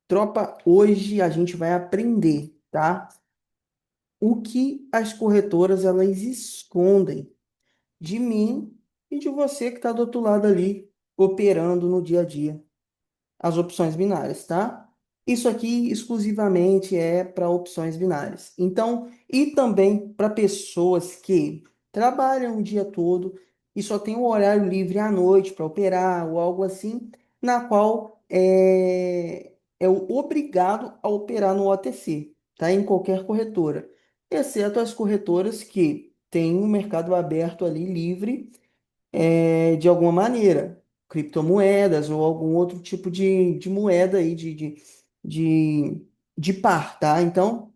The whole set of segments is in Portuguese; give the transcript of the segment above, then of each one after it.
Tropa, hoje a gente vai aprender, tá? O que as corretoras elas escondem de mim e de você que está do outro lado ali, operando no dia a dia. As opções binárias, tá? Isso aqui exclusivamente é para opções binárias. Então, e também para pessoas que trabalham o dia todo e só tem um horário livre à noite para operar ou algo assim, na qual é o obrigado a operar no OTC, tá? Em qualquer corretora, exceto as corretoras que têm um mercado aberto ali livre de alguma maneira, criptomoedas ou algum outro tipo de moeda aí de, de par, tá? Então,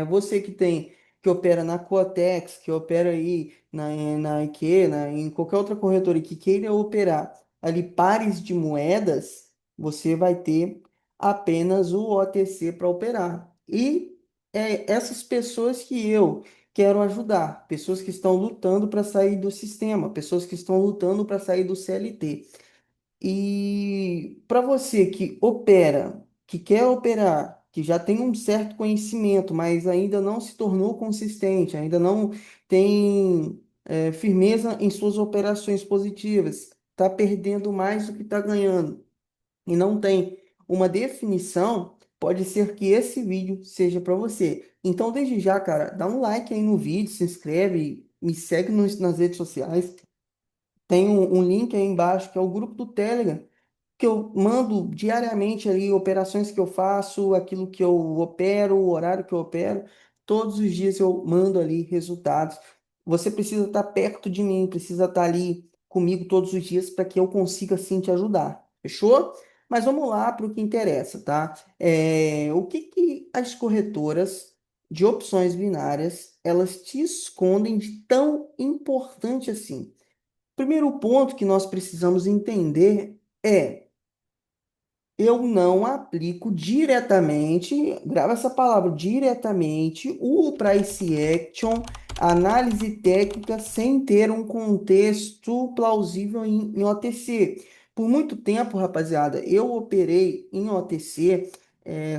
você que opera na Quotex, que opera aí na IKEA, em qualquer outra corretora e que queira operar ali pares de moedas, você vai ter apenas o OTC para operar. E essas pessoas que eu quero ajudar, pessoas que estão lutando para sair do sistema, pessoas que estão lutando para sair do CLT. E para você que opera, que quer operar, que já tem um certo conhecimento, mas ainda não se tornou consistente, ainda não tem firmeza em suas operações positivas, está perdendo mais do que está ganhando e não tem uma definição, pode ser que esse vídeo seja para você. Então, desde já, cara, dá um like aí no vídeo, se inscreve, me segue nas redes sociais. Tem um link aí embaixo que é o grupo do Telegram que eu mando diariamente ali, operações que eu faço, aquilo que eu opero, o horário que eu opero, todos os dias eu mando ali resultados. Você precisa estar perto de mim, precisa estar ali comigo todos os dias para que eu consiga sim te ajudar. Fechou? Mas vamos lá para o que interessa, tá? O que que as corretoras de opções binárias elas te escondem de tão importante assim? Primeiro ponto que nós precisamos entender é eu não aplico diretamente, grava essa palavra, diretamente, o price action, análise técnica, sem ter um contexto plausível em OTC. Por muito tempo, rapaziada, eu operei em OTC,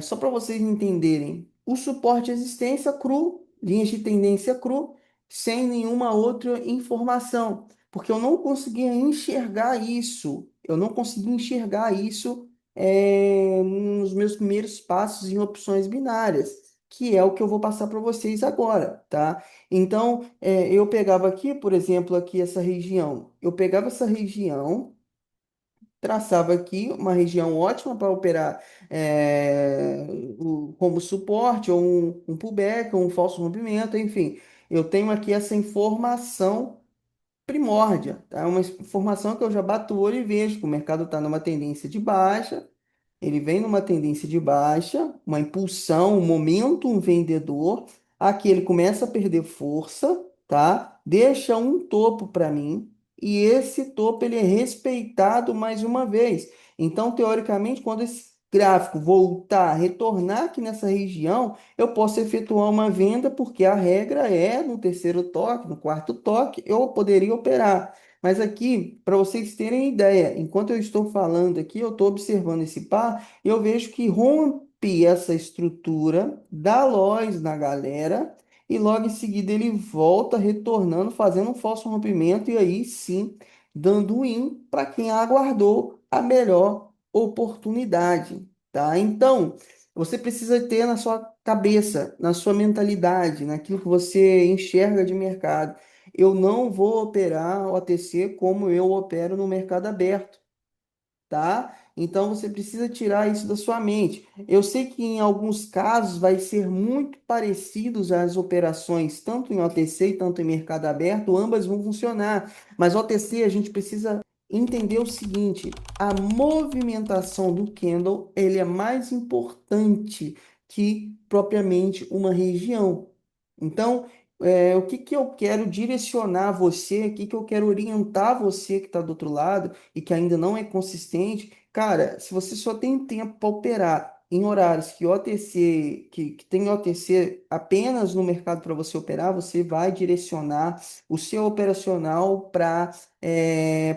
só para vocês entenderem, o suporte à existência cru, linhas de tendência cru, sem nenhuma outra informação, porque eu não conseguia enxergar isso, eu não conseguia enxergar isso nos meus primeiros passos em opções binárias, que é o que eu vou passar para vocês agora, tá? Então, eu pegava aqui, por exemplo, aqui essa região, eu pegava essa região, traçava aqui uma região ótima para operar como suporte, ou um pullback, ou um falso rompimento, enfim. Eu tenho aqui essa informação primórdia, tá? É uma informação que eu já bato o olho e vejo que o mercado está numa tendência de baixa, ele vem numa tendência de baixa, uma impulsão, um momento, um vendedor. Aqui ele começa a perder força, tá? Deixa um topo para mim e esse topo ele é respeitado mais uma vez. Então, teoricamente, quando esse gráfico voltar, retornar aqui nessa região, eu posso efetuar uma venda porque a regra é no terceiro toque, no quarto toque, eu poderia operar. Mas aqui, para vocês terem ideia, enquanto eu estou falando aqui, eu estou observando esse par, e eu vejo que rompe essa estrutura, dá loss na galera, e logo em seguida ele volta retornando, fazendo um falso rompimento, e aí sim, dando win para quem aguardou a melhor oportunidade, tá? Então, você precisa ter na sua cabeça, na sua mentalidade, naquilo que você enxerga de mercado. Eu não vou operar OTC como eu opero no mercado aberto, tá? Então você precisa tirar isso da sua mente. Eu sei que em alguns casos vai ser muito parecidos as operações, tanto em OTC e tanto em mercado aberto, ambas vão funcionar. Mas OTC a gente precisa entender o seguinte, a movimentação do candle, ele é mais importante que propriamente uma região. Então, o que que eu quero direcionar você, o que que eu quero orientar você que está do outro lado, e que ainda não é consistente, cara, se você só tem tempo para operar em horários que OTC, que tem OTC apenas no mercado para você operar, você vai direcionar o seu operacional para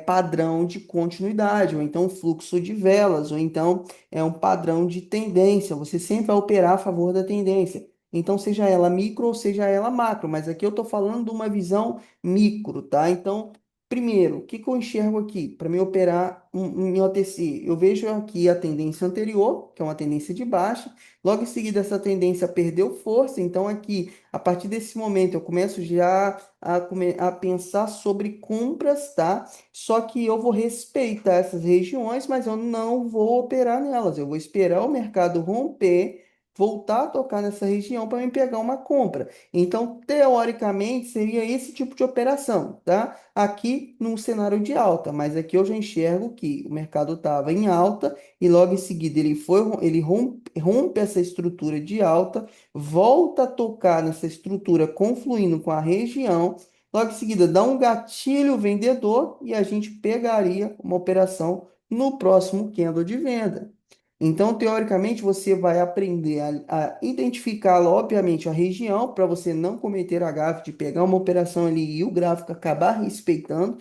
padrão de continuidade, ou então fluxo de velas, ou então é um padrão de tendência. Você sempre vai operar a favor da tendência. Então, seja ela micro ou seja ela macro, mas aqui eu estou falando de uma visão micro, tá? Então, primeiro, o que que eu enxergo aqui para me operar em OTC? Eu vejo aqui a tendência anterior, que é uma tendência de baixa, logo em seguida essa tendência perdeu força, então aqui, a partir desse momento, eu começo já a pensar sobre compras, tá? Só que eu vou respeitar essas regiões, mas eu não vou operar nelas, eu vou esperar o mercado romper, voltar a tocar nessa região para me pegar uma compra. Então, teoricamente, seria esse tipo de operação, tá? Aqui num cenário de alta, mas aqui eu já enxergo que o mercado estava em alta e logo em seguida ele rompe essa estrutura de alta, volta a tocar nessa estrutura confluindo com a região, logo em seguida dá um gatilho vendedor e a gente pegaria uma operação no próximo candle de venda. Então, teoricamente, você vai aprender a identificar, obviamente, a região para você não cometer a gafe de pegar uma operação ali e o gráfico acabar respeitando,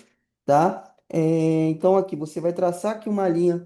tá? Então, aqui você vai traçar aqui uma linha.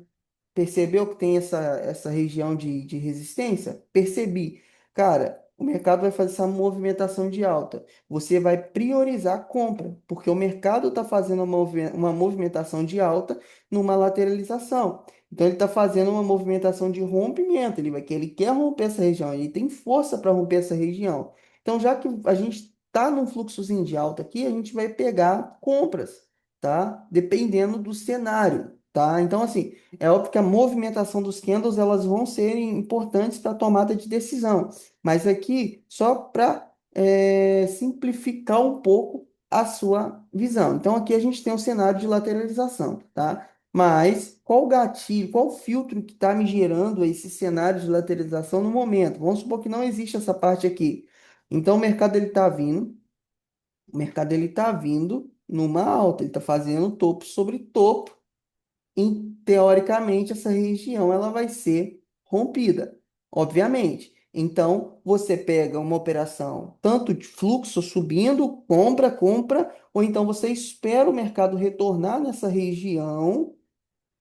Percebeu que tem essa região de resistência? Percebi. Cara, o mercado vai fazer essa movimentação de alta. Você vai priorizar a compra, porque o mercado está fazendo uma movimentação de alta numa lateralização. Então, ele está fazendo uma movimentação de rompimento. Ele quer romper essa região, ele tem força para romper essa região. Então, já que a gente está num fluxozinho de alta aqui, a gente vai pegar compras, tá? Dependendo do cenário, tá? Então, assim. É óbvio que a movimentação dos candles elas vão ser importantes para a tomada de decisão, mas aqui só para simplificar um pouco a sua visão. Então aqui a gente tem um cenário de lateralização, tá? Mas qual o gatilho, qual o filtro que está me gerando esse cenário de lateralização no momento? Vamos supor que não existe essa parte aqui. Então o mercado ele está vindo, o mercado ele está vindo numa alta, ele está fazendo topo sobre topo teoricamente, essa região ela vai ser rompida, obviamente. Então, você pega uma operação tanto de fluxo subindo, compra, compra, ou então você espera o mercado retornar nessa região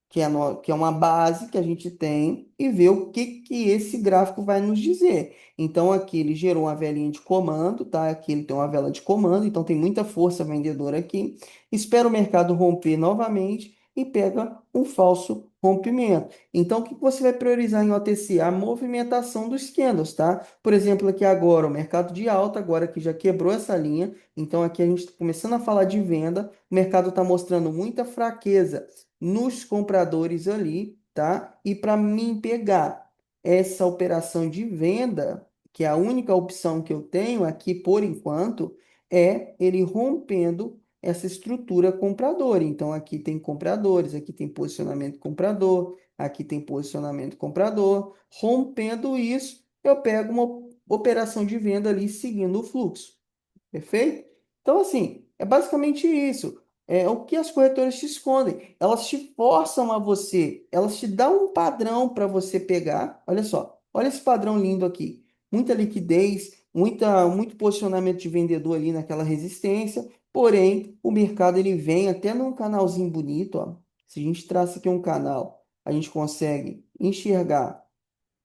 que é uma base que a gente tem, e ver o que, que esse gráfico vai nos dizer. Então, aqui ele gerou uma velinha de comando, tá? Aqui ele tem uma vela de comando, então tem muita força vendedora aqui. Espera o mercado romper novamente e pega um falso rompimento. Então, o que que você vai priorizar em OTC? A movimentação dos candles, tá? Por exemplo, aqui agora, o mercado de alta, agora que já quebrou essa linha, então aqui a gente está começando a falar de venda, o mercado está mostrando muita fraqueza nos compradores ali, tá? E para mim pegar essa operação de venda, que é a única opção que eu tenho aqui por enquanto, é ele rompendo essa estrutura compradora. Então aqui tem compradores, aqui tem posicionamento comprador, aqui tem posicionamento comprador. Rompendo isso, eu pego uma operação de venda ali seguindo o fluxo. Perfeito? Então, assim, é basicamente isso. É o que as corretoras te escondem. Elas te forçam a você, elas te dão um padrão para você pegar. Olha só, olha esse padrão lindo aqui. Muita liquidez, muito posicionamento de vendedor ali naquela resistência. Porém, o mercado ele vem até num canalzinho bonito, ó. Se a gente traça aqui um canal, a gente consegue enxergar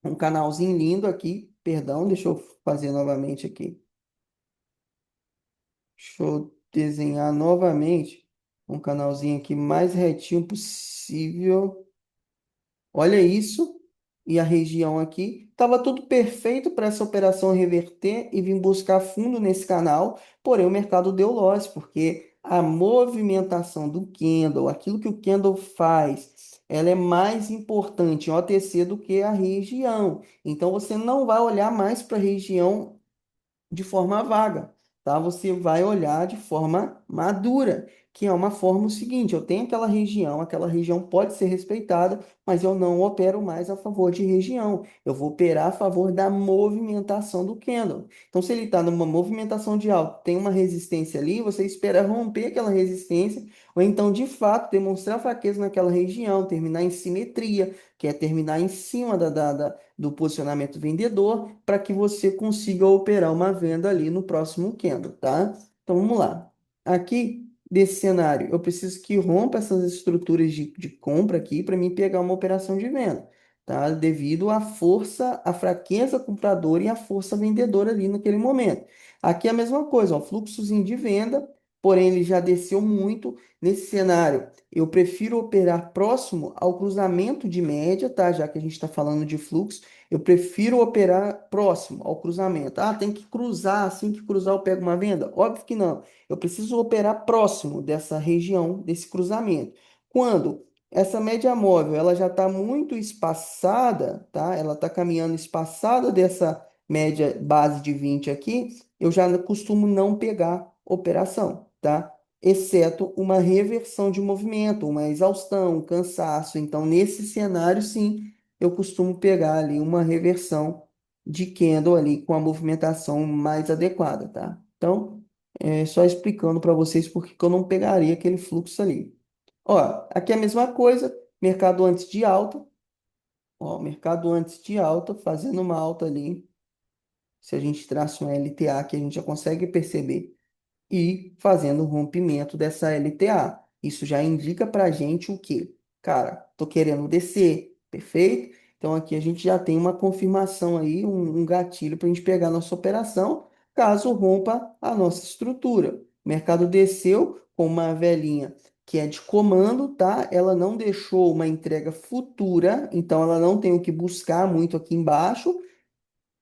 um canalzinho lindo aqui. Perdão, deixa eu fazer novamente aqui. Deixa eu desenhar novamente um canalzinho aqui mais retinho possível. Olha isso. E a região aqui. Estava tudo perfeito para essa operação reverter e vir buscar fundo nesse canal. Porém, o mercado deu loss, porque a movimentação do candle, aquilo que o candle faz, ela é mais importante em OTC do que a região. Então, você não vai olhar mais para a região de forma vaga, tá? Você vai olhar de forma madura. que é uma forma o seguinte, eu tenho aquela região pode ser respeitada, mas eu não opero mais a favor de região. Eu vou operar a favor da movimentação do candle. Então, se ele está numa movimentação de alta, tem uma resistência ali, você espera romper aquela resistência, ou então, de fato, demonstrar fraqueza naquela região, terminar em simetria, que é terminar em cima do posicionamento vendedor, para que você consiga operar uma venda ali no próximo candle, tá? Então, vamos lá. Aqui, desse cenário, eu preciso que rompa essas estruturas de compra aqui para mim pegar uma operação de venda, tá? Devido à força, à fraqueza compradora e à força vendedora ali naquele momento. Aqui é a mesma coisa, ó, fluxozinho de venda, porém ele já desceu muito. Nesse cenário, eu prefiro operar próximo ao cruzamento de média, tá? Já que a gente está falando de fluxo, eu prefiro operar próximo ao cruzamento. Ah, tem que cruzar, assim que cruzar eu pego uma venda? Óbvio que não. Eu preciso operar próximo dessa região, desse cruzamento. Quando essa média móvel ela já está muito espaçada, tá? Ela está caminhando espaçada dessa média base de 20 aqui, eu já costumo não pegar operação, tá? Exceto uma reversão de movimento, uma exaustão, um cansaço. Então, nesse cenário, sim, eu costumo pegar ali uma reversão de candle ali com a movimentação mais adequada, tá? Então, só explicando para vocês por que que eu não pegaria aquele fluxo ali. Ó, aqui é a mesma coisa, mercado antes de alta, ó, mercado antes de alta, fazendo uma alta ali. Se a gente traça um LTA, que a gente já consegue perceber e fazendo o rompimento dessa LTA. Isso já indica para a gente o quê? Cara, tô querendo descer, perfeito? Então aqui a gente já tem uma confirmação aí, um gatilho para a gente pegar nossa operação, caso rompa a nossa estrutura. O mercado desceu com uma velinha que é de comando, tá? Ela não deixou uma entrega futura, então ela não tem o que buscar muito aqui embaixo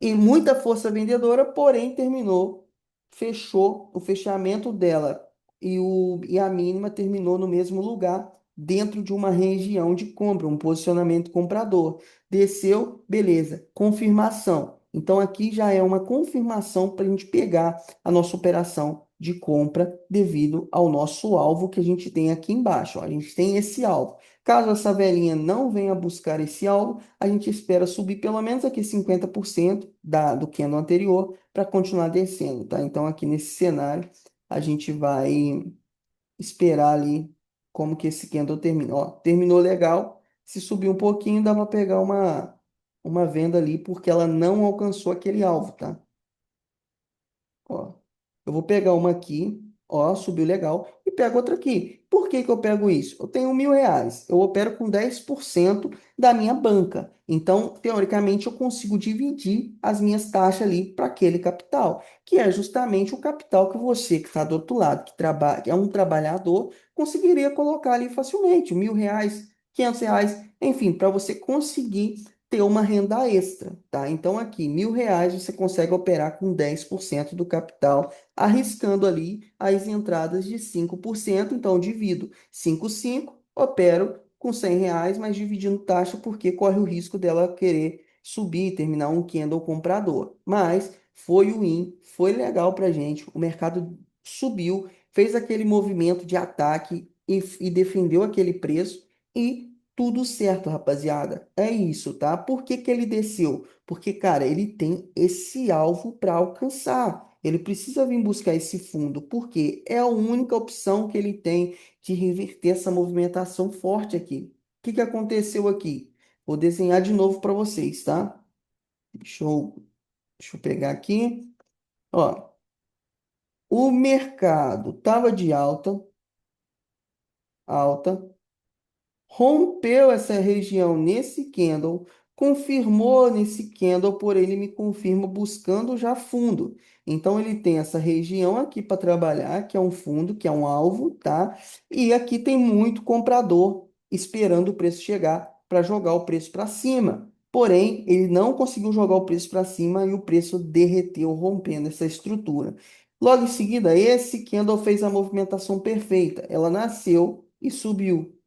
e muita força vendedora, porém terminou, fechou o fechamento dela e a mínima terminou no mesmo lugar, dentro de uma região de compra, um posicionamento comprador. Desceu, beleza, confirmação. Então aqui já é uma confirmação para a gente pegar a nossa operação de compra devido ao nosso alvo que a gente tem aqui embaixo. Ó. A gente tem esse alvo. Caso essa velhinha não venha buscar esse alvo, a gente espera subir pelo menos aqui 50% do candle anterior para continuar descendo, tá? Então, aqui nesse cenário, a gente vai esperar ali como que esse candle termina. Ó, terminou legal. Se subir um pouquinho, dá para pegar uma venda ali, porque ela não alcançou aquele alvo, tá? Ó, eu vou pegar uma aqui, ó, subiu legal, e pego outra aqui. Por que que eu pego isso? Eu tenho R$ 1.000, eu opero com 10% da minha banca. Então, teoricamente, eu consigo dividir as minhas taxas ali para aquele capital, que é justamente o capital que você que está do outro lado, que trabalha, que é um trabalhador, conseguiria colocar ali facilmente, R$ 1.000, R$ 500, enfim, para você conseguir ter uma renda extra, tá? Então aqui, R$ 1.000 você consegue operar com 10% do capital, arriscando ali as entradas de 5%. Então eu divido 5, opero com R$ 100, mas dividindo taxa porque corre o risco dela querer subir, terminar um candle comprador. Mas foi win, foi legal para gente, o mercado subiu, fez aquele movimento de ataque e defendeu aquele preço e tudo certo, rapaziada. É isso, tá? Por que que ele desceu? Porque, cara, ele tem esse alvo para alcançar. Ele precisa vir buscar esse fundo, porque é a única opção que ele tem de reverter essa movimentação forte aqui. O que que aconteceu aqui? Vou desenhar de novo para vocês, tá? Deixa eu, deixa eu pegar aqui. Ó, o mercado tava de alta, alta. Rompeu essa região nesse candle, confirmou nesse candle, porém ele me confirma buscando já fundo. Então ele tem essa região aqui para trabalhar, que é um fundo, que é um alvo, tá? E aqui tem muito comprador esperando o preço chegar para jogar o preço para cima. Porém, ele não conseguiu jogar o preço para cima e o preço derreteu, rompendo essa estrutura. Logo em seguida, esse candle fez a movimentação perfeita. Ela nasceu e subiu.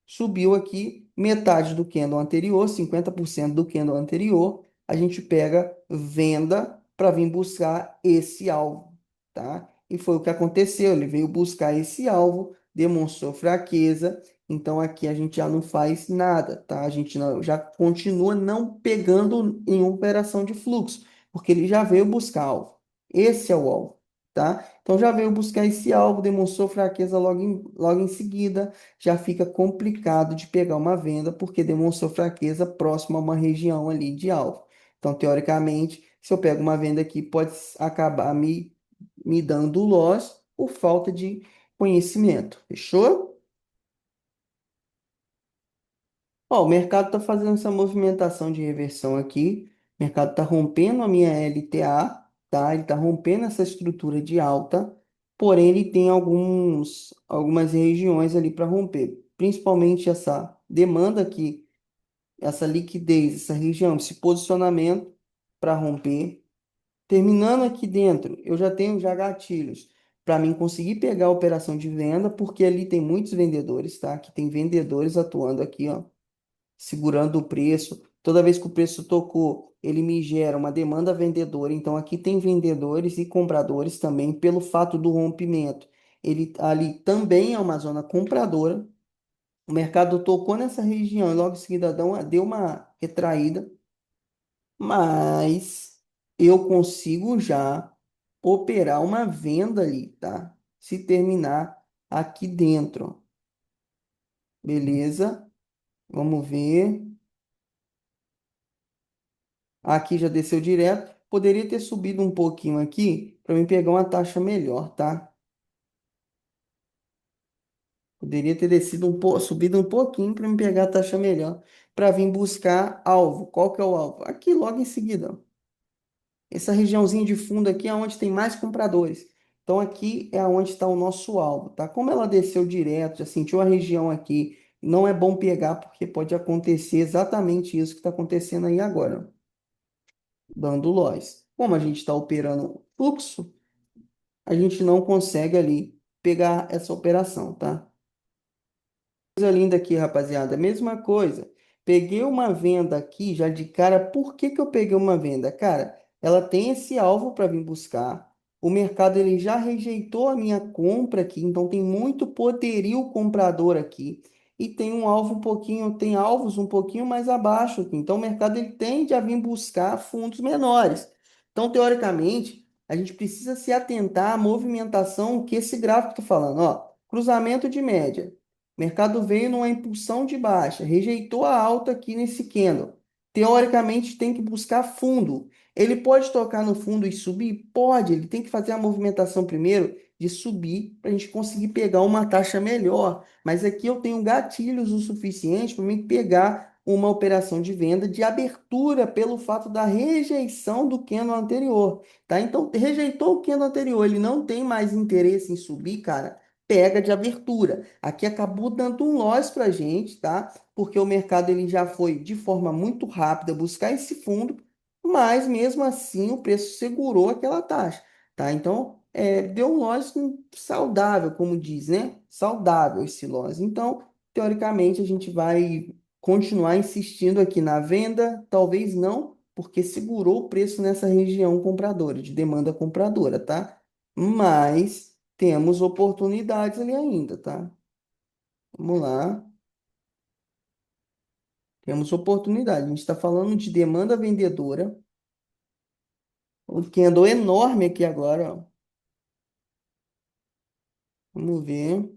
Subiu aqui metade do candle anterior, 50% do candle anterior, a gente pega venda para vir buscar esse alvo, tá? E foi o que aconteceu. Ele veio buscar esse alvo, demonstrou fraqueza. Então aqui a gente já não faz nada, tá? A gente já continua não pegando em operação de fluxo, porque ele já veio buscar alvo. Esse é o alvo, tá? Então já veio buscar esse alvo, demonstrou fraqueza logo em seguida, já fica complicado de pegar uma venda, porque demonstrou fraqueza próximo a uma região ali de alvo. Então, teoricamente, se eu pego uma venda aqui, pode acabar me dando loss por falta de conhecimento. Fechou? Ó, o mercado está fazendo essa movimentação de reversão aqui. O mercado está rompendo a minha LTA, tá? Ele está rompendo essa estrutura de alta, porém ele tem algumas regiões ali para romper, principalmente essa demanda aqui, essa liquidez, essa região, esse posicionamento para romper. Terminando aqui dentro, eu já tenho já gatilhos para mim conseguir pegar a operação de venda, porque ali tem muitos vendedores, tá? Aqui tem vendedores atuando aqui, ó, segurando o preço. Toda vez que o preço tocou, ele me gera uma demanda vendedora. Então aqui tem vendedores e compradores também pelo fato do rompimento. Ele ali também é uma zona compradora. O mercado tocou nessa região e logo em seguida deu uma retraída, mas eu consigo já operar uma venda ali, tá? Se terminar aqui dentro, beleza? Vamos ver. Aqui já desceu direto. Poderia ter subido um pouquinho aqui para mim pegar uma taxa melhor, tá? Poderia ter descido subido um pouquinho para me pegar a taxa melhor, para vir buscar alvo. Qual que é o alvo? Aqui logo em seguida, ó. Essa regiãozinha de fundo aqui é onde tem mais compradores. Então aqui é onde está o nosso alvo, tá? Como ela desceu direto, já sentiu a região aqui, não é bom pegar porque pode acontecer exatamente isso que está acontecendo aí agora, ó, dando loss. Como a gente está operando fluxo, a gente não consegue ali pegar essa operação, tá? Coisa linda aqui, rapaziada. Mesma coisa. Peguei uma venda aqui já de cara. Por que que eu peguei uma venda? Cara, ela tem esse alvo para vir buscar. O mercado ele já rejeitou a minha compra aqui, então tem muito poderio comprador aqui. E tem um alvo um pouquinho, tem alvos um pouquinho mais abaixo aqui. Então o mercado ele tende a vir buscar fundos menores. Então, teoricamente, a gente precisa se atentar à movimentação que esse gráfico está falando, ó. Cruzamento de média. O mercado veio numa impulsão de baixa, rejeitou a alta aqui nesse candle. Teoricamente, tem que buscar fundo. Ele pode tocar no fundo e subir? Pode. Ele tem que fazer a movimentação primeiro de subir para a gente conseguir pegar uma taxa melhor. Mas aqui eu tenho gatilhos o suficiente para mim pegar uma operação de venda de abertura pelo fato da rejeição do candle anterior, tá? Então, rejeitou o candle anterior, ele não tem mais interesse em subir, cara, pega de abertura. Aqui acabou dando um loss para a gente, tá? Porque o mercado ele já foi de forma muito rápida buscar esse fundo, mas mesmo assim o preço segurou aquela taxa, tá? Então, deu um loss saudável, como diz, né? Saudável esse loss. Então, teoricamente, a gente vai continuar insistindo aqui na venda, talvez não, porque segurou o preço nessa região compradora, de demanda compradora, tá? Mas temos oportunidades ali ainda, tá? Vamos lá. Temos oportunidade. A gente está falando de demanda vendedora. O que andou enorme aqui agora, ó. Vamos ver.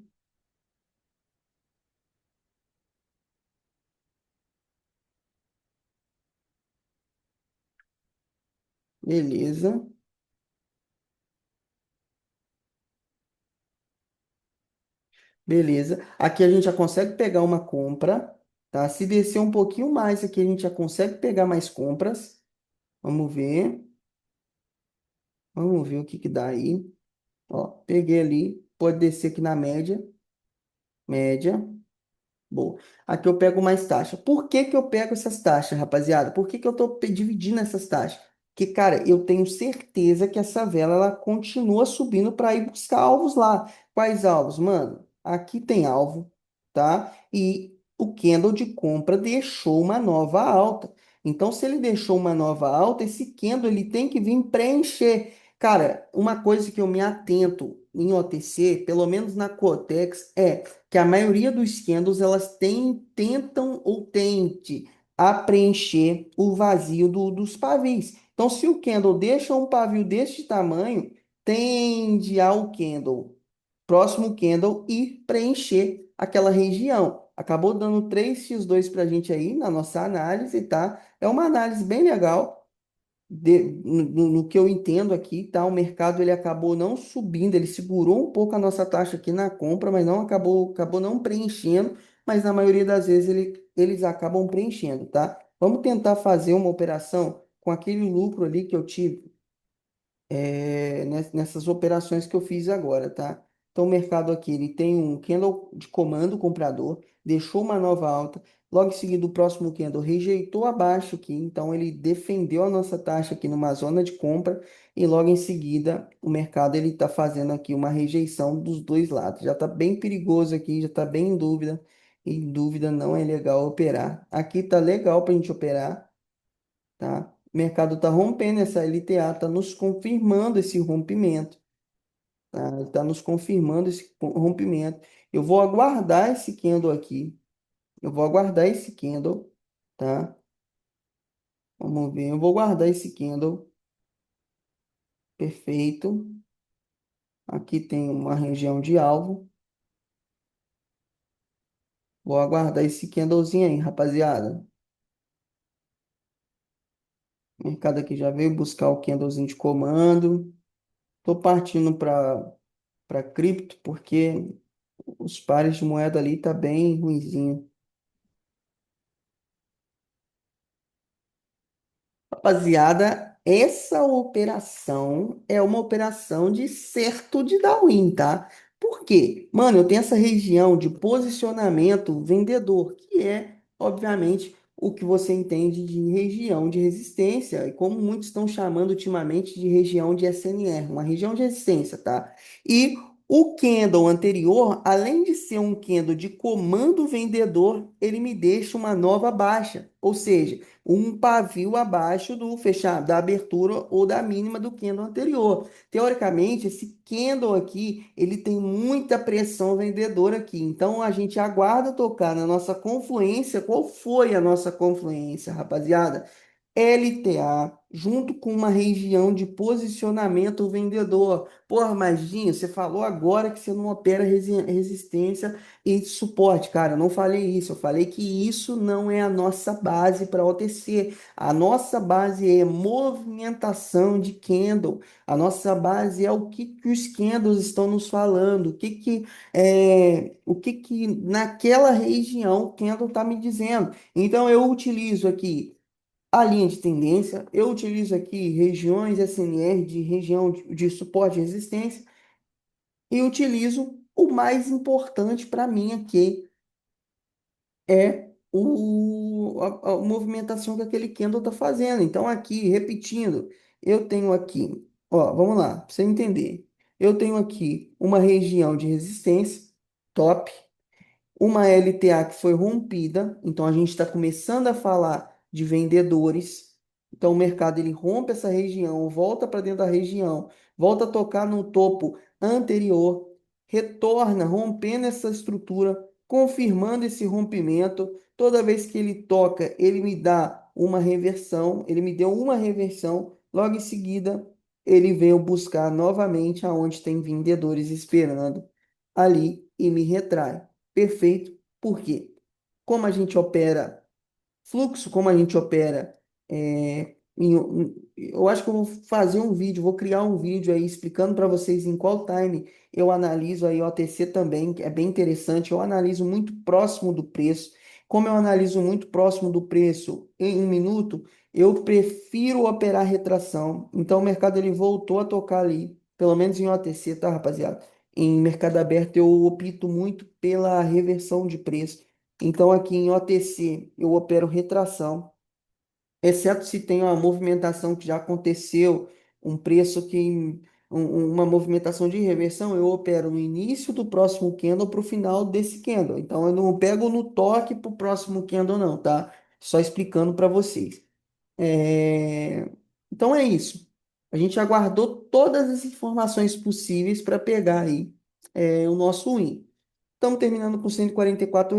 Beleza. Beleza. Aqui a gente já consegue pegar uma compra, tá? Se descer um pouquinho mais aqui, a gente já consegue pegar mais compras. Vamos ver. Vamos ver o que que dá aí. Ó, peguei ali. Pode descer aqui na média. Média. Boa. Aqui eu pego mais taxa. Por que que eu pego essas taxas, rapaziada? Por que que eu tô dividindo essas taxas? Porque, cara, eu tenho certeza que essa vela ela continua subindo para ir buscar alvos lá. Quais alvos? Mano, aqui tem alvo, tá? E o candle de compra deixou uma nova alta. Então, se ele deixou uma nova alta, esse candle ele tem que vir preencher. Cara, uma coisa que eu me atento em OTC, pelo menos na Cortex, é que a maioria dos candles elas tentam ou tente a preencher o vazio dos pavis. Então, se o candle deixa um pavio deste tamanho, tende ao candle, próximo candle, ir preencher aquela região. Acabou dando 3x2 para a gente aí na nossa análise, tá? É uma análise bem legal no que eu entendo aqui, tá? O mercado ele acabou não subindo, ele segurou um pouco a nossa taxa aqui na compra, mas não acabou não preenchendo, mas na maioria das vezes eles acabam preenchendo, tá? Vamos tentar fazer uma operação com aquele lucro ali que eu tive nessas operações que eu fiz agora, tá? Então, o mercado aqui, ele tem um candle de comando comprador, deixou uma nova alta, logo em seguida o próximo candle rejeitou abaixo aqui, então ele defendeu a nossa taxa aqui numa zona de compra e logo em seguida o mercado ele está fazendo aqui uma rejeição dos dois lados. Já está bem perigoso aqui, já está bem em dúvida, e em dúvida não é legal operar. Aqui tá legal para a gente operar, tá? O mercado está rompendo essa LTA, está nos confirmando esse rompimento, tá? Está nos confirmando esse rompimento. Eu vou aguardar esse candle aqui. Eu vou aguardar esse candle, tá? Vamos ver. Eu vou guardar esse candle. Perfeito. Aqui tem uma região de alvo. Vou aguardar esse candlezinho aí, rapaziada. O mercado aqui já veio buscar o candlezinho de comando. Tô partindo para cripto porque os pares de moeda ali tá bem ruinzinho. Rapaziada, essa operação é uma operação de certo de Darwin, tá? Por quê? Mano, eu tenho essa região de posicionamento vendedor, que é, obviamente, o que você entende de região de resistência, e como muitos estão chamando ultimamente de região de SNR, uma região de resistência, tá? E o candle anterior, além de ser um candle de comando vendedor, ele me deixa uma nova baixa, ou seja, um pavio abaixo do fechado, da abertura ou da mínima do candle anterior. Teoricamente, esse candle aqui, ele tem muita pressão vendedora aqui. Então, a gente aguarda tocar na nossa confluência. Qual foi a nossa confluência, rapaziada? LTA, junto com uma região de posicionamento vendedor. Porra, mas Dinho, você falou agora que você não opera resistência e suporte. Cara, eu não falei isso. Eu falei que isso não é a nossa base para OTC. A nossa base é movimentação de candle. A nossa base é o que os candles estão nos falando. O que que naquela região o candle está me dizendo. Então eu utilizo aqui a linha de tendência, eu utilizo aqui regiões SNR de região de suporte e resistência e utilizo o mais importante para mim aqui é a movimentação que aquele candle está fazendo. Então aqui, repetindo, eu tenho aqui, ó, vamos lá, para você entender. Eu tenho aqui uma região de resistência top, uma LTA que foi rompida, então a gente está começando a falar de vendedores. Então o mercado ele rompe essa região, volta para dentro da região, volta a tocar no topo anterior, retorna rompendo essa estrutura, confirmando esse rompimento. Toda vez que ele toca, ele me dá uma reversão, ele me deu uma reversão, logo em seguida ele veio buscar novamente aonde tem vendedores esperando ali e me retrai. Perfeito. Por quê? Como a gente opera fluxo, como a gente opera, eu acho que eu vou fazer um vídeo, vou criar um vídeo aí explicando para vocês em qual time eu analiso aí o OTC também, que é bem interessante. Eu analiso muito próximo do preço. Como eu analiso muito próximo do preço em um minuto, eu prefiro operar retração. Então o mercado ele voltou a tocar ali, pelo menos em OTC, tá, rapaziada? Em mercado aberto eu opto muito pela reversão de preço. Então, aqui em OTC, eu opero retração, exceto se tem uma movimentação que já aconteceu, um preço que, uma movimentação de reversão, eu opero no início do próximo candle para o final desse candle. Então, eu não pego no toque para o próximo candle, não, tá? Só explicando para vocês. É, Então, é isso. A gente aguardou todas as informações possíveis para pegar aí o nosso win. Estamos terminando com R$ 144.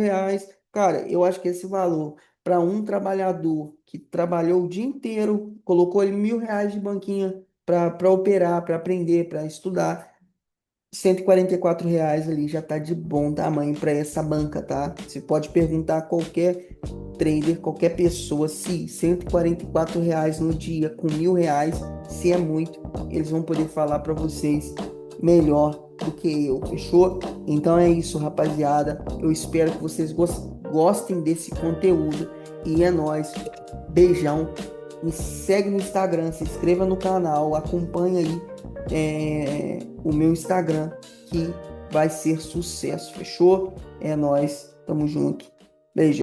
Cara, eu acho que esse valor para um trabalhador que trabalhou o dia inteiro, colocou ali R$ 1.000 de banquinha para operar, para aprender, para estudar. R$ 144 ali já tá de bom tamanho para essa banca, tá? Você pode perguntar a qualquer trader, qualquer pessoa, se R$ 144 no dia com R$ 1.000, se é muito, eles vão poder falar para vocês melhor do que eu, fechou? Então é isso, rapaziada. Eu espero que vocês gostem desse conteúdo e é nóis. Beijão. Me segue no Instagram, se inscreva no canal, acompanha aí o meu Instagram, que vai ser sucesso, fechou? É nóis, tamo junto. Beijo.